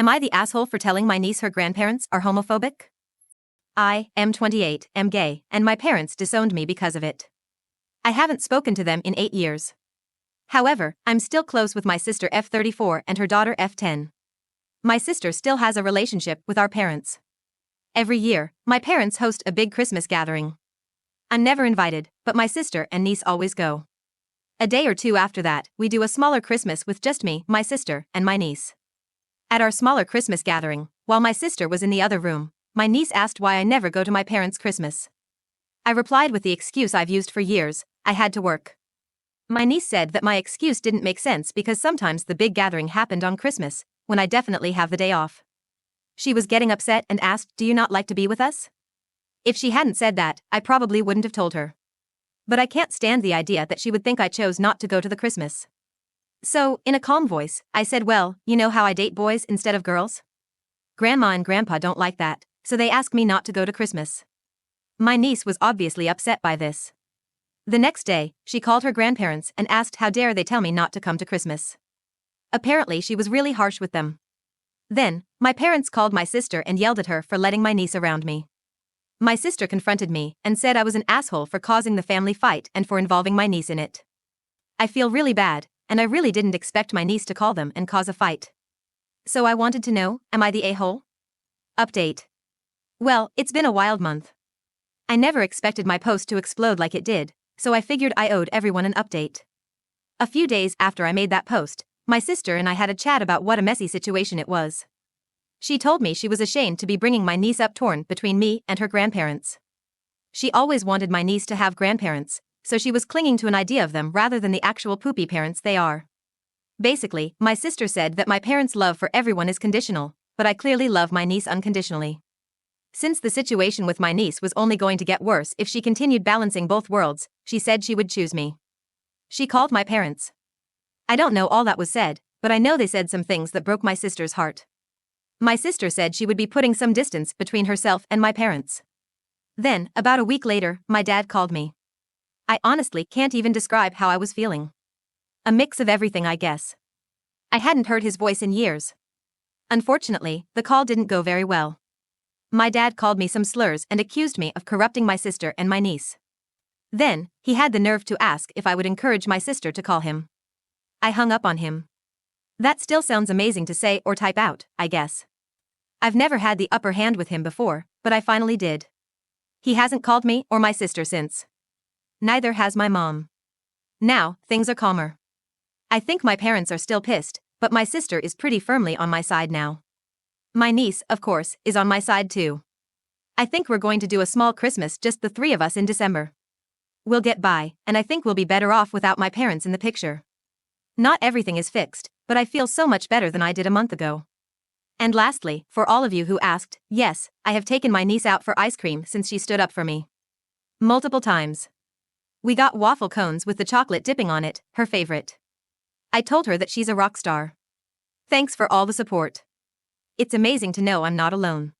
Am I the asshole for telling my niece her grandparents are homophobic? I am 28, am gay, and my parents disowned me because of it. I haven't spoken to them in 8 years. However, I'm still close with my sister F34 and her daughter F10. My sister still has a relationship with our parents. Every year, my parents host a big Christmas gathering. I'm never invited, but my sister and niece always go. A day or two after that, we do a smaller Christmas with just me, my sister, and my niece. At our smaller Christmas gathering, while my sister was in the other room, my niece asked why I never go to my parents' Christmas. I replied with the excuse I've used for years: I had to work. My niece said that my excuse didn't make sense because sometimes the big gathering happened on Christmas, when I definitely have the day off. She was getting upset and asked, "Do you not like to be with us?" If she hadn't said that, I probably wouldn't have told her. But I can't stand the idea that she would think I chose not to go to the Christmas. So, in a calm voice, I said, "Well, you know how I date boys instead of girls? Grandma and Grandpa don't like that, so they ask me not to go to Christmas." My niece was obviously upset by this. The next day, she called her grandparents and asked how dare they tell me not to come to Christmas. Apparently she was really harsh with them. Then, my parents called my sister and yelled at her for letting my niece around me. My sister confronted me and said I was an asshole for causing the family fight and for involving my niece in it. I feel really bad, and I really didn't expect my niece to call them and cause a fight. So I wanted to know, am I the a-hole? Update. Well, it's been a wild month. I never expected my post to explode like it did, so I figured I owed everyone an update. A few days after I made that post, my sister and I had a chat about what a messy situation it was. She told me she was ashamed to be bringing my niece up torn between me and her grandparents. She always wanted my niece to have grandparents, so she was clinging to an idea of them rather than the actual poopy parents they are. Basically, my sister said that my parents' love for everyone is conditional, but I clearly love my niece unconditionally. Since the situation with my niece was only going to get worse if she continued balancing both worlds, she said she would choose me. She called my parents. I don't know all that was said, but I know they said some things that broke my sister's heart. My sister said she would be putting some distance between herself and my parents. Then, about a week later, my dad called me. I honestly can't even describe how I was feeling. A mix of everything, I guess. I hadn't heard his voice in years. Unfortunately, the call didn't go very well. My dad called me some slurs and accused me of corrupting my sister and my niece. Then, he had the nerve to ask if I would encourage my sister to call him. I hung up on him. That still sounds amazing to say or type out, I guess. I've never had the upper hand with him before, but I finally did. He hasn't called me or my sister since. Neither has my mom. Now, things are calmer. I think my parents are still pissed, but my sister is pretty firmly on my side now. My niece, of course, is on my side too. I think we're going to do a small Christmas, just the three of us in December. We'll get by, and I think we'll be better off without my parents in the picture. Not everything is fixed, but I feel so much better than I did a month ago. And lastly, for all of you who asked, yes, I have taken my niece out for ice cream since she stood up for me. Multiple times. We got waffle cones with the chocolate dipping on it, her favorite. I told her that she's a rock star. Thanks for all the support. It's amazing to know I'm not alone.